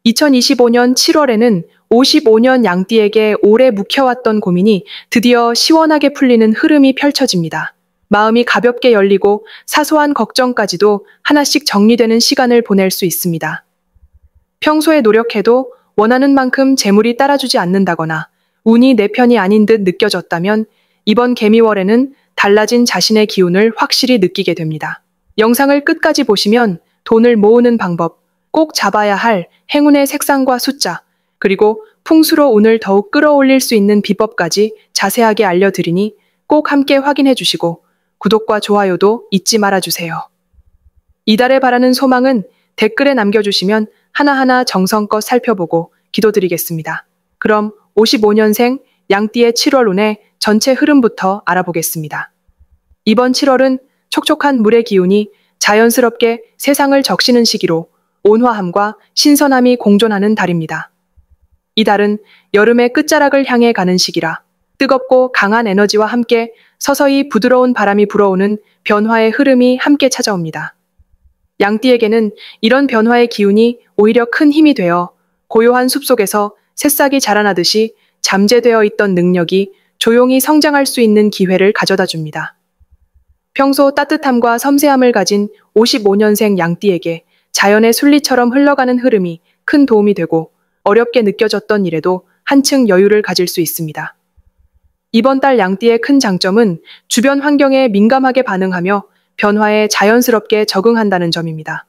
2025년 7월에는 55년 양띠에게 오래 묵혀왔던 고민이 드디어 시원하게 풀리는 흐름이 펼쳐집니다. 마음이 가볍게 열리고 사소한 걱정까지도 하나씩 정리되는 시간을 보낼 수 있습니다. 평소에 노력해도 원하는 만큼 재물이 따라주지 않는다거나 운이 내 편이 아닌 듯 느껴졌다면 이번 개미월에는 달라진 자신의 기운을 확실히 느끼게 됩니다. 영상을 끝까지 보시면 돈을 모으는 방법, 꼭 잡아야 할 행운의 색상과 숫자, 그리고 풍수로 운을 더욱 끌어올릴 수 있는 비법까지 자세하게 알려드리니 꼭 함께 확인해 주시고 구독과 좋아요도 잊지 말아주세요. 이달에 바라는 소망은 댓글에 남겨주시면 하나하나 정성껏 살펴보고 기도드리겠습니다. 그럼 55년생 양띠의 7월 운의 전체 흐름부터 알아보겠습니다. 이번 7월은 촉촉한 물의 기운이 자연스럽게 세상을 적시는 시기로 온화함과 신선함이 공존하는 달입니다. 이 달은 여름의 끝자락을 향해 가는 시기라 뜨겁고 강한 에너지와 함께 서서히 부드러운 바람이 불어오는 변화의 흐름이 함께 찾아옵니다. 양띠에게는 이런 변화의 기운이 오히려 큰 힘이 되어 고요한 숲속에서 새싹이 자라나듯이 잠재되어 있던 능력이 조용히 성장할 수 있는 기회를 가져다 줍니다. 평소 따뜻함과 섬세함을 가진 55년생 양띠에게 자연의 순리처럼 흘러가는 흐름이 큰 도움이 되고 어렵게 느껴졌던 일에도 한층 여유를 가질 수 있습니다. 이번 달 양띠의 큰 장점은 주변 환경에 민감하게 반응하며 변화에 자연스럽게 적응한다는 점입니다.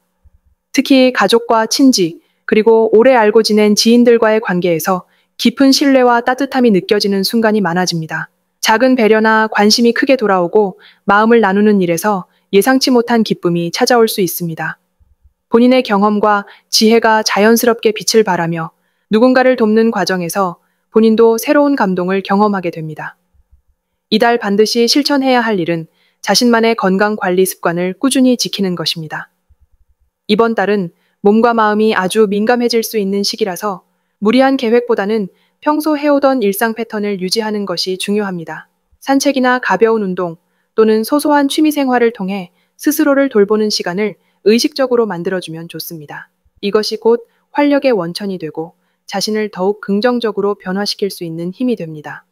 특히 가족과 친지, 그리고 오래 알고 지낸 지인들과의 관계에서 깊은 신뢰와 따뜻함이 느껴지는 순간이 많아집니다. 작은 배려나 관심이 크게 돌아오고 마음을 나누는 일에서 예상치 못한 기쁨이 찾아올 수 있습니다. 본인의 경험과 지혜가 자연스럽게 빛을 발하며 누군가를 돕는 과정에서 본인도 새로운 감동을 경험하게 됩니다. 이달 반드시 실천해야 할 일은 자신만의 건강 관리 습관을 꾸준히 지키는 것입니다. 이번 달은 몸과 마음이 아주 민감해질 수 있는 시기라서 무리한 계획보다는 평소 해오던 일상 패턴을 유지하는 것이 중요합니다. 산책이나 가벼운 운동 또는 소소한 취미 생활을 통해 스스로를 돌보는 시간을 의식적으로 만들어주면 좋습니다. 이것이 곧 활력의 원천이 되고 자신을 더욱 긍정적으로 변화시킬 수 있는 힘이 됩니다.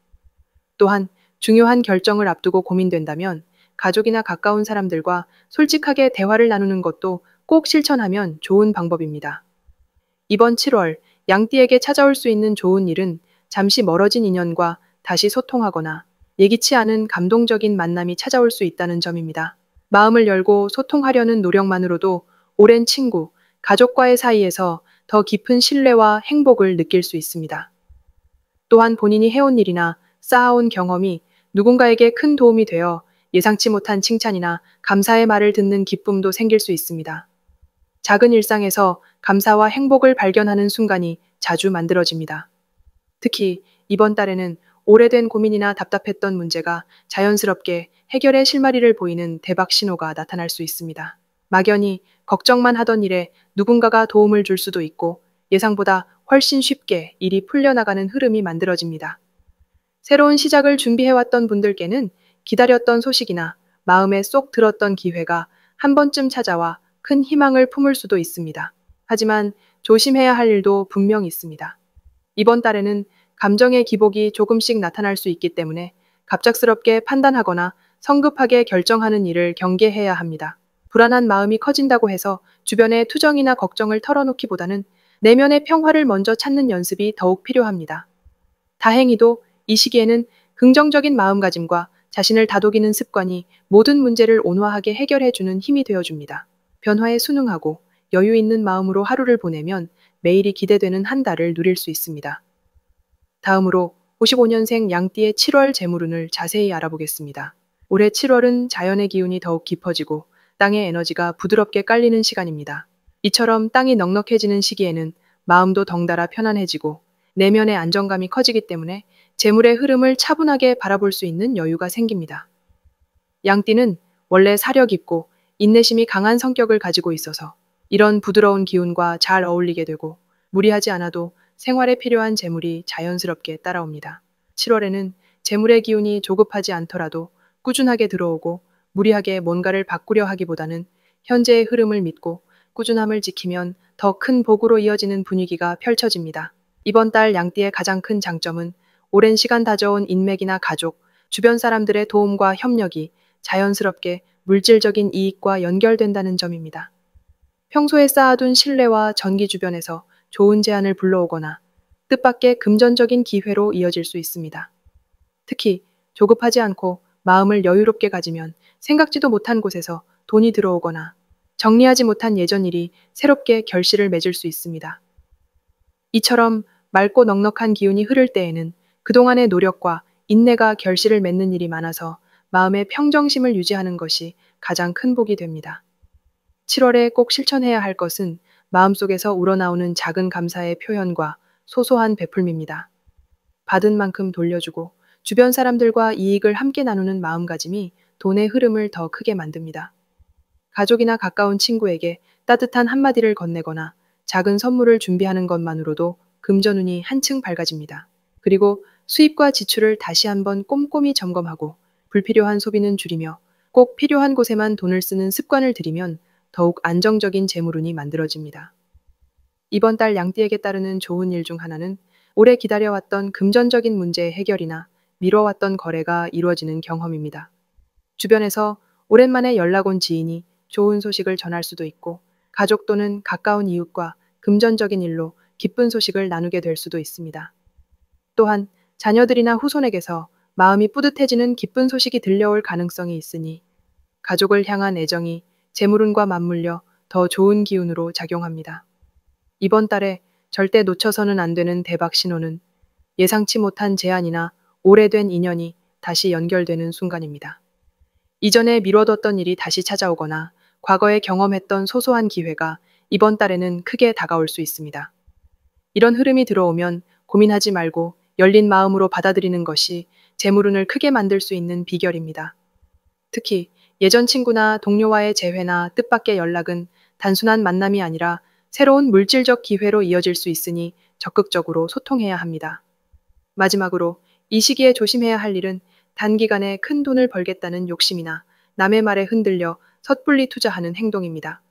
또한 중요한 결정을 앞두고 고민된다면 가족이나 가까운 사람들과 솔직하게 대화를 나누는 것도 꼭 실천하면 좋은 방법입니다. 이번 7월 양띠에게 찾아올 수 있는 좋은 일은 잠시 멀어진 인연과 다시 소통하거나 예기치 않은 감동적인 만남이 찾아올 수 있다는 점입니다. 마음을 열고 소통하려는 노력만으로도 오랜 친구, 가족과의 사이에서 더 깊은 신뢰와 행복을 느낄 수 있습니다. 또한 본인이 해온 일이나 쌓아온 경험이 누군가에게 큰 도움이 되어 예상치 못한 칭찬이나 감사의 말을 듣는 기쁨도 생길 수 있습니다. 작은 일상에서 감사와 행복을 발견하는 순간이 자주 만들어집니다. 특히 이번 달에는 오래된 고민이나 답답했던 문제가 자연스럽게 해결의 실마리를 보이는 대박 신호가 나타날 수 있습니다. 막연히 걱정만 하던 일에 누군가가 도움을 줄 수도 있고 예상보다 훨씬 쉽게 일이 풀려나가는 흐름이 만들어집니다. 새로운 시작을 준비해왔던 분들께는 기다렸던 소식이나 마음에 쏙 들었던 기회가 한 번쯤 찾아와 큰 희망을 품을 수도 있습니다. 하지만 조심해야 할 일도 분명 있습니다. 이번 달에는 감정의 기복이 조금씩 나타날 수 있기 때문에 갑작스럽게 판단하거나 성급하게 결정하는 일을 경계해야 합니다. 불안한 마음이 커진다고 해서 주변에 투정이나 걱정을 털어놓기보다는 내면의 평화를 먼저 찾는 연습이 더욱 필요합니다. 다행히도 이 시기에는 긍정적인 마음가짐과 자신을 다독이는 습관이 모든 문제를 온화하게 해결해주는 힘이 되어줍니다. 변화에 순응하고 여유 있는 마음으로 하루를 보내면 매일이 기대되는 한 달을 누릴 수 있습니다. 다음으로 55년생 양띠의 7월 재물운을 자세히 알아보겠습니다. 올해 7월은 자연의 기운이 더욱 깊어지고 땅의 에너지가 부드럽게 깔리는 시간입니다. 이처럼 땅이 넉넉해지는 시기에는 마음도 덩달아 편안해지고 내면의 안정감이 커지기 때문에 재물의 흐름을 차분하게 바라볼 수 있는 여유가 생깁니다. 양띠는 원래 사려 깊고 인내심이 강한 성격을 가지고 있어서 이런 부드러운 기운과 잘 어울리게 되고 무리하지 않아도 생활에 필요한 재물이 자연스럽게 따라옵니다. 7월에는 재물의 기운이 조급하지 않더라도 꾸준하게 들어오고 무리하게 뭔가를 바꾸려 하기보다는 현재의 흐름을 믿고 꾸준함을 지키면 더 큰 복으로 이어지는 분위기가 펼쳐집니다. 이번 달 양띠의 가장 큰 장점은 오랜 시간 다져온 인맥이나 가족, 주변 사람들의 도움과 협력이 자연스럽게 물질적인 이익과 연결된다는 점입니다. 평소에 쌓아둔 신뢰와 전기 주변에서 좋은 제안을 불러오거나 뜻밖의 금전적인 기회로 이어질 수 있습니다. 특히 조급하지 않고 마음을 여유롭게 가지면 생각지도 못한 곳에서 돈이 들어오거나 정리하지 못한 예전 일이 새롭게 결실을 맺을 수 있습니다. 이처럼 맑고 넉넉한 기운이 흐를 때에는 그동안의 노력과 인내가 결실을 맺는 일이 많아서 마음의 평정심을 유지하는 것이 가장 큰 복이 됩니다. 7월에 꼭 실천해야 할 것은 마음속에서 우러나오는 작은 감사의 표현과 소소한 베풀미입니다. 받은 만큼 돌려주고 주변 사람들과 이익을 함께 나누는 마음가짐이 돈의 흐름을 더 크게 만듭니다. 가족이나 가까운 친구에게 따뜻한 한마디를 건네거나 작은 선물을 준비하는 것만으로도 금전운이 한층 밝아집니다. 그리고 수입과 지출을 다시 한번 꼼꼼히 점검하고 불필요한 소비는 줄이며 꼭 필요한 곳에만 돈을 쓰는 습관을 들이면 더욱 안정적인 재물운이 만들어집니다. 이번 달 양띠에게 따르는 좋은 일 중 하나는 오래 기다려왔던 금전적인 문제의 해결이나 미뤄왔던 거래가 이루어지는 경험입니다. 주변에서 오랜만에 연락 온 지인이 좋은 소식을 전할 수도 있고 가족 또는 가까운 이웃과 금전적인 일로 기쁜 소식을 나누게 될 수도 있습니다. 또한 자녀들이나 후손에게서 마음이 뿌듯해지는 기쁜 소식이 들려올 가능성이 있으니 가족을 향한 애정이 재물운과 맞물려 더 좋은 기운으로 작용합니다. 이번 달에 절대 놓쳐서는 안 되는 대박 신호는 예상치 못한 제안이나 오래된 인연이 다시 연결되는 순간입니다. 이전에 미뤄뒀던 일이 다시 찾아오거나 과거에 경험했던 소소한 기회가 이번 달에는 크게 다가올 수 있습니다. 이런 흐름이 들어오면 고민하지 말고 열린 마음으로 받아들이는 것이 재물운을 크게 만들 수 있는 비결입니다. 특히 예전 친구나 동료와의 재회나 뜻밖의 연락은 단순한 만남이 아니라 새로운 물질적 기회로 이어질 수 있으니 적극적으로 소통해야 합니다. 마지막으로 이 시기에 조심해야 할 일은 단기간에 큰 돈을 벌겠다는 욕심이나 남의 말에 흔들려 섣불리 투자하는 행동입니다.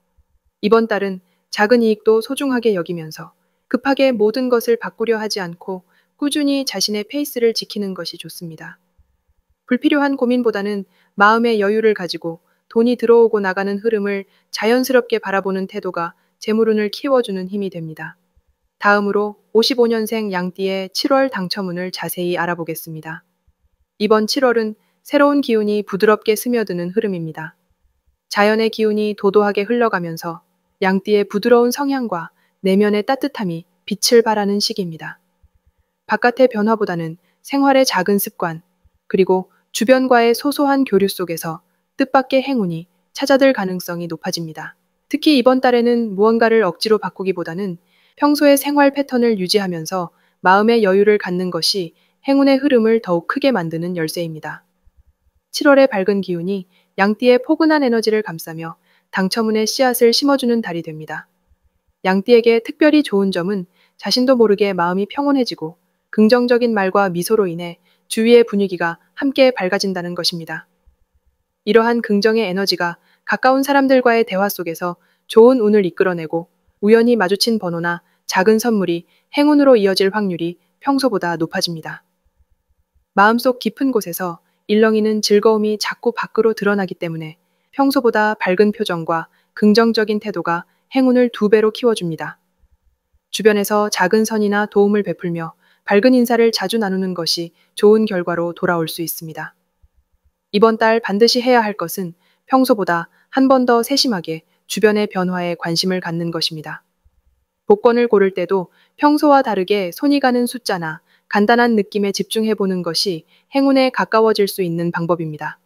이번 달은 작은 이익도 소중하게 여기면서 급하게 모든 것을 바꾸려 하지 않고 꾸준히 자신의 페이스를 지키는 것이 좋습니다. 불필요한 고민보다는 마음의 여유를 가지고 돈이 들어오고 나가는 흐름을 자연스럽게 바라보는 태도가 재물운을 키워주는 힘이 됩니다. 다음으로 55년생 양띠의 7월 당첨운을 자세히 알아보겠습니다. 이번 7월은 새로운 기운이 부드럽게 스며드는 흐름입니다. 자연의 기운이 도도하게 흘러가면서 양띠의 부드러운 성향과 내면의 따뜻함이 빛을 발하는 시기입니다. 바깥의 변화보다는 생활의 작은 습관, 그리고 주변과의 소소한 교류 속에서 뜻밖의 행운이 찾아들 가능성이 높아집니다. 특히 이번 달에는 무언가를 억지로 바꾸기보다는 평소의 생활 패턴을 유지하면서 마음의 여유를 갖는 것이 행운의 흐름을 더욱 크게 만드는 열쇠입니다. 7월의 밝은 기운이 양띠의 포근한 에너지를 감싸며 당첨운의 씨앗을 심어주는 달이 됩니다. 양띠에게 특별히 좋은 점은 자신도 모르게 마음이 평온해지고 긍정적인 말과 미소로 인해 주위의 분위기가 함께 밝아진다는 것입니다. 이러한 긍정의 에너지가 가까운 사람들과의 대화 속에서 좋은 운을 이끌어내고 우연히 마주친 번호나 작은 선물이 행운으로 이어질 확률이 평소보다 높아집니다. 마음속 깊은 곳에서 일렁이는 즐거움이 자꾸 밖으로 드러나기 때문에 평소보다 밝은 표정과 긍정적인 태도가 행운을 2배로 키워줍니다. 주변에서 작은 선이나 도움을 베풀며 밝은 인사를 자주 나누는 것이 좋은 결과로 돌아올 수 있습니다. 이번 달 반드시 해야 할 것은 평소보다 한 번 더 세심하게 주변의 변화에 관심을 갖는 것입니다. 복권을 고를 때도 평소와 다르게 손이 가는 숫자나 간단한 느낌에 집중해보는 것이 행운에 가까워질 수 있는 방법입니다.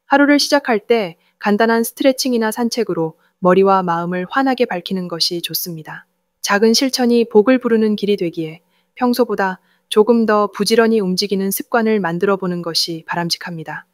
하루를 시작할 때 간단한 스트레칭이나 산책으로 머리와 마음을 환하게 밝히는 것이 좋습니다. 작은 실천이 복을 부르는 길이 되기에 평소보다 조금 더 부지런히 움직이는 습관을 만들어 보는 것이 바람직합니다.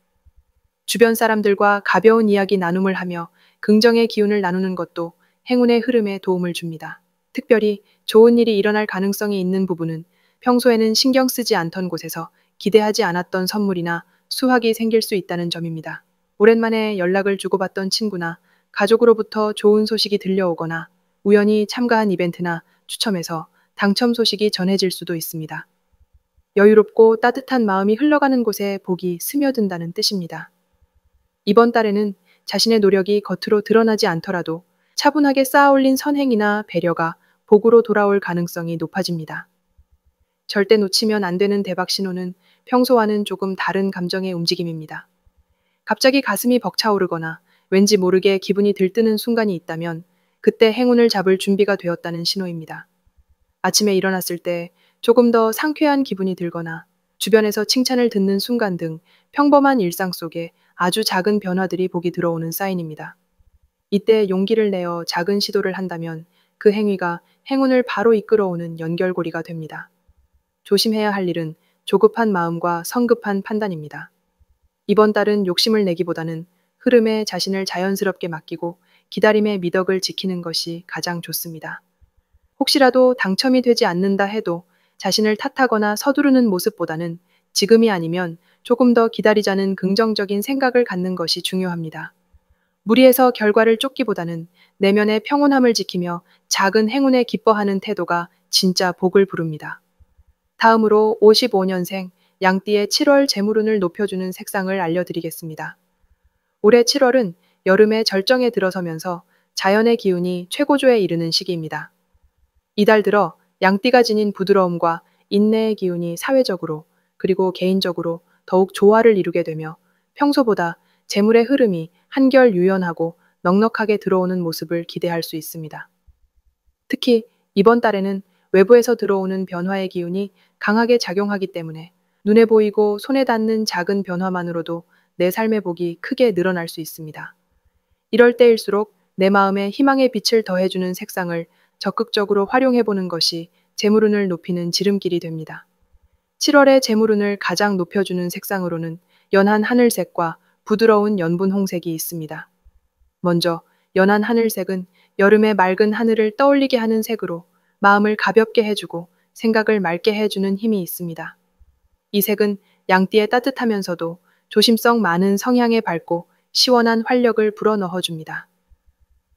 주변 사람들과 가벼운 이야기 나눔을 하며 긍정의 기운을 나누는 것도 행운의 흐름에 도움을 줍니다. 특별히 좋은 일이 일어날 가능성이 있는 부분은 평소에는 신경 쓰지 않던 곳에서 기대하지 않았던 선물이나 수확이 생길 수 있다는 점입니다. 오랜만에 연락을 주고받던 친구나 가족으로부터 좋은 소식이 들려오거나 우연히 참가한 이벤트나 추첨에서 당첨 소식이 전해질 수도 있습니다. 여유롭고 따뜻한 마음이 흘러가는 곳에 복이 스며든다는 뜻입니다. 이번 달에는 자신의 노력이 겉으로 드러나지 않더라도 차분하게 쌓아올린 선행이나 배려가 복으로 돌아올 가능성이 높아집니다. 절대 놓치면 안 되는 대박 신호는 평소와는 조금 다른 감정의 움직임입니다. 갑자기 가슴이 벅차오르거나 왠지 모르게 기분이 들뜨는 순간이 있다면 그때 행운을 잡을 준비가 되었다는 신호입니다. 아침에 일어났을 때 조금 더 상쾌한 기분이 들거나 주변에서 칭찬을 듣는 순간 등 평범한 일상 속에 아주 작은 변화들이 복이 들어오는 사인입니다. 이때 용기를 내어 작은 시도를 한다면 그 행위가 행운을 바로 이끌어오는 연결고리가 됩니다. 조심해야 할 일은 조급한 마음과 성급한 판단입니다. 이번 달은 욕심을 내기보다는 흐름에 자신을 자연스럽게 맡기고 기다림의 미덕을 지키는 것이 가장 좋습니다. 혹시라도 당첨이 되지 않는다 해도 자신을 탓하거나 서두르는 모습보다는 지금이 아니면 조금 더 기다리자는 긍정적인 생각을 갖는 것이 중요합니다. 무리해서 결과를 쫓기보다는 내면의 평온함을 지키며 작은 행운에 기뻐하는 태도가 진짜 복을 부릅니다. 다음으로 55년생 양띠의 7월 재물운을 높여주는 색상을 알려드리겠습니다. 올해 7월은 여름의 절정에 들어서면서 자연의 기운이 최고조에 이르는 시기입니다. 이달 들어 양띠가 지닌 부드러움과 인내의 기운이 사회적으로 그리고 개인적으로 더욱 조화를 이루게 되며 평소보다 재물의 흐름이 한결 유연하고 넉넉하게 들어오는 모습을 기대할 수 있습니다. 특히 이번 달에는 외부에서 들어오는 변화의 기운이 강하게 작용하기 때문에 눈에 보이고 손에 닿는 작은 변화만으로도 내 삶의 복이 크게 늘어날 수 있습니다. 이럴 때일수록 내 마음에 희망의 빛을 더해주는 색상을 적극적으로 활용해보는 것이 재물운을 높이는 지름길이 됩니다. 7월의 재물운을 가장 높여주는 색상으로는 연한 하늘색과 부드러운 연분 홍색이 있습니다. 먼저 연한 하늘색은 여름의 맑은 하늘을 떠올리게 하는 색으로 마음을 가볍게 해주고 생각을 맑게 해주는 힘이 있습니다. 이 색은 양띠의 따뜻하면서도 조심성 많은 성향에 밝고 시원한 활력을 불어넣어줍니다.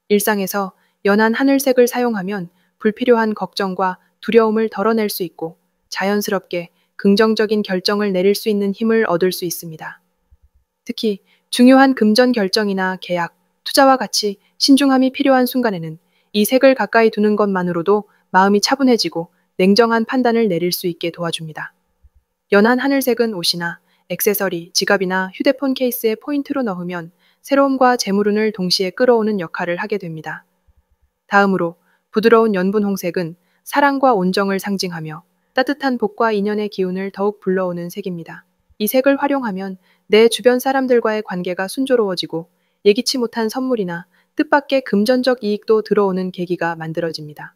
일상에서 연한 하늘색을 사용하면 불필요한 걱정과 두려움을 덜어낼 수 있고 자연스럽게 긍정적인 결정을 내릴 수 있는 힘을 얻을 수 있습니다. 특히 중요한 금전 결정이나 계약, 투자와 같이 신중함이 필요한 순간에는 이 색을 가까이 두는 것만으로도 마음이 차분해지고 냉정한 판단을 내릴 수 있게 도와줍니다. 연한 하늘색은 옷이나 액세서리, 지갑이나 휴대폰 케이스에 포인트로 넣으면 새로움과 재물운을 동시에 끌어오는 역할을 하게 됩니다. 다음으로 부드러운 연분 홍색은 사랑과 온정을 상징하며 따뜻한 복과 인연의 기운을 더욱 불러오는 색입니다. 이 색을 활용하면 내 주변 사람들과의 관계가 순조로워지고 예기치 못한 선물이나 뜻밖의 금전적 이익도 들어오는 계기가 만들어집니다.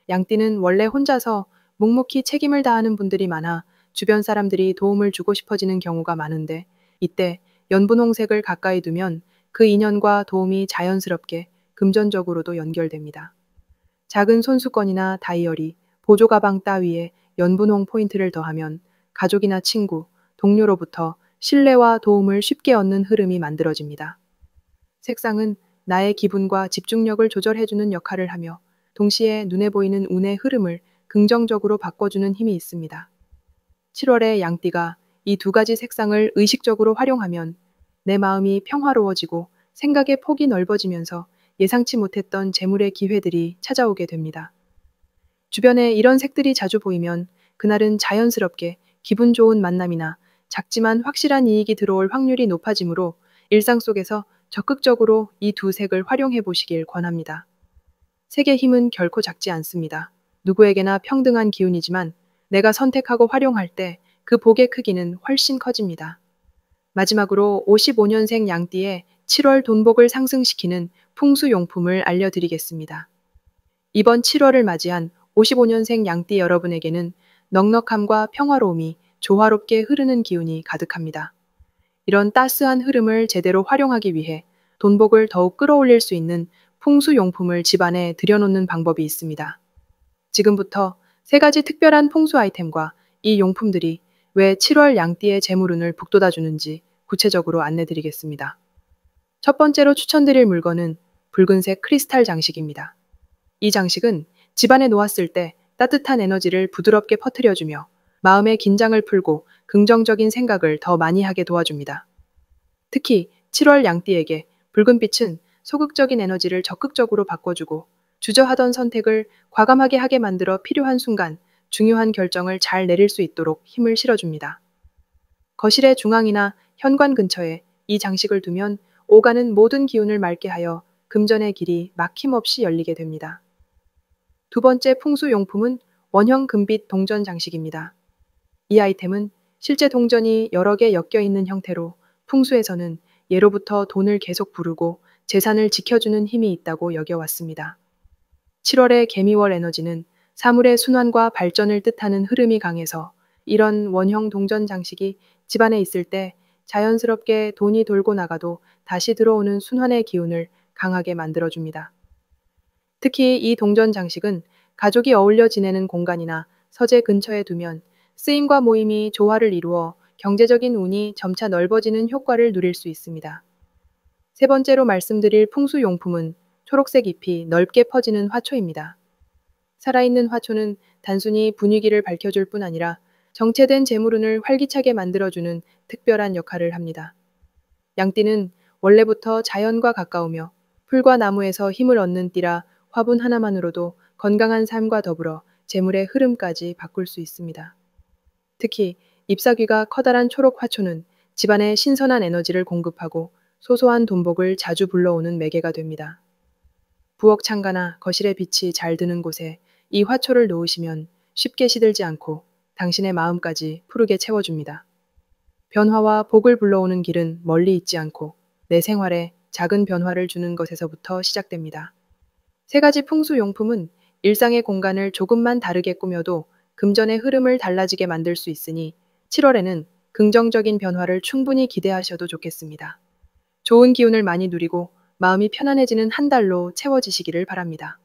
양띠는 원래 혼자서 묵묵히 책임을 다하는 분들이 많아 주변 사람들이 도움을 주고 싶어지는 경우가 많은데 이때 연분 홍색을 가까이 두면 그 인연과 도움이 자연스럽게 금전적으로도 연결됩니다. 작은 손수건이나 다이어리, 보조 가방 따위에 연분홍 포인트를 더하면 가족이나 친구, 동료로부터 신뢰와 도움을 쉽게 얻는 흐름이 만들어집니다. 색상은 나의 기분과 집중력을 조절해주는 역할을 하며 동시에 눈에 보이는 운의 흐름을 긍정적으로 바꿔주는 힘이 있습니다. 7월에 양띠가 이 두 가지 색상을 의식적으로 활용하면 내 마음이 평화로워지고 생각의 폭이 넓어지면서 예상치 못했던 재물의 기회들이 찾아오게 됩니다. 주변에 이런 색들이 자주 보이면 그날은 자연스럽게 기분 좋은 만남이나 작지만 확실한 이익이 들어올 확률이 높아지므로 일상 속에서 적극적으로 이 두 색을 활용해 보시길 권합니다. 색의 힘은 결코 작지 않습니다. 누구에게나 평등한 기운이지만 내가 선택하고 활용할 때 그 복의 크기는 훨씬 커집니다. 마지막으로 55년생 양띠의 7월 돈복을 상승시키는 풍수용품을 알려드리겠습니다. 이번 7월을 맞이한 55년생 양띠 여러분에게는 넉넉함과 평화로움이 조화롭게 흐르는 기운이 가득합니다. 이런 따스한 흐름을 제대로 활용하기 위해 돈복을 더욱 끌어올릴 수 있는 풍수용품을 집안에 들여놓는 방법이 있습니다. 지금부터 3가지 특별한 풍수 아이템과 이 용품들이 왜 7월 양띠의 재물운을 북돋아주는지 구체적으로 안내드리겠습니다. 첫 번째로 추천드릴 물건은 붉은색 크리스탈 장식입니다. 이 장식은 집안에 놓았을 때 따뜻한 에너지를 부드럽게 퍼뜨려주며 마음의 긴장을 풀고 긍정적인 생각을 더 많이 하게 도와줍니다. 특히 7월 양띠에게 붉은빛은 소극적인 에너지를 적극적으로 바꿔주고 주저하던 선택을 과감하게 하게 만들어 필요한 순간 중요한 결정을 잘 내릴 수 있도록 힘을 실어줍니다. 거실의 중앙이나 현관 근처에 이 장식을 두면 오가는 모든 기운을 맑게 하여 금전의 길이 막힘없이 열리게 됩니다. 두 번째 풍수 용품은 원형 금빛 동전 장식입니다. 이 아이템은 실제 동전이 여러 개 엮여 있는 형태로 풍수에서는 예로부터 돈을 계속 부르고 재산을 지켜주는 힘이 있다고 여겨왔습니다. 7월의 개미월 에너지는 사물의 순환과 발전을 뜻하는 흐름이 강해서 이런 원형 동전 장식이 집안에 있을 때 자연스럽게 돈이 돌고 나가도 다시 들어오는 순환의 기운을 강하게 만들어줍니다. 특히 이 동전 장식은 가족이 어울려 지내는 공간이나 서재 근처에 두면 쓰임과 모임이 조화를 이루어 경제적인 운이 점차 넓어지는 효과를 누릴 수 있습니다. 세 번째로 말씀드릴 풍수용품은 초록색 잎이 넓게 퍼지는 화초입니다. 살아있는 화초는 단순히 분위기를 밝혀줄 뿐 아니라 정체된 재물운을 활기차게 만들어주는 특별한 역할을 합니다. 양띠는 원래부터 자연과 가까우며 풀과 나무에서 힘을 얻는 띠라 화분 하나만으로도 건강한 삶과 더불어 재물의 흐름까지 바꿀 수 있습니다. 특히 잎사귀가 커다란 초록 화초는 집안에 신선한 에너지를 공급하고 소소한 돈복을 자주 불러오는 매개가 됩니다. 부엌 창가나 거실에 빛이 잘 드는 곳에 이 화초를 놓으시면 쉽게 시들지 않고 당신의 마음까지 푸르게 채워줍니다. 변화와 복을 불러오는 길은 멀리 있지 않고 내 생활에 작은 변화를 주는 것에서부터 시작됩니다. 세 가지 풍수 용품은 일상의 공간을 조금만 다르게 꾸며도 금전의 흐름을 달라지게 만들 수 있으니 7월에는 긍정적인 변화를 충분히 기대하셔도 좋겠습니다. 좋은 기운을 많이 누리고 마음이 편안해지는 한 달로 채워지시기를 바랍니다.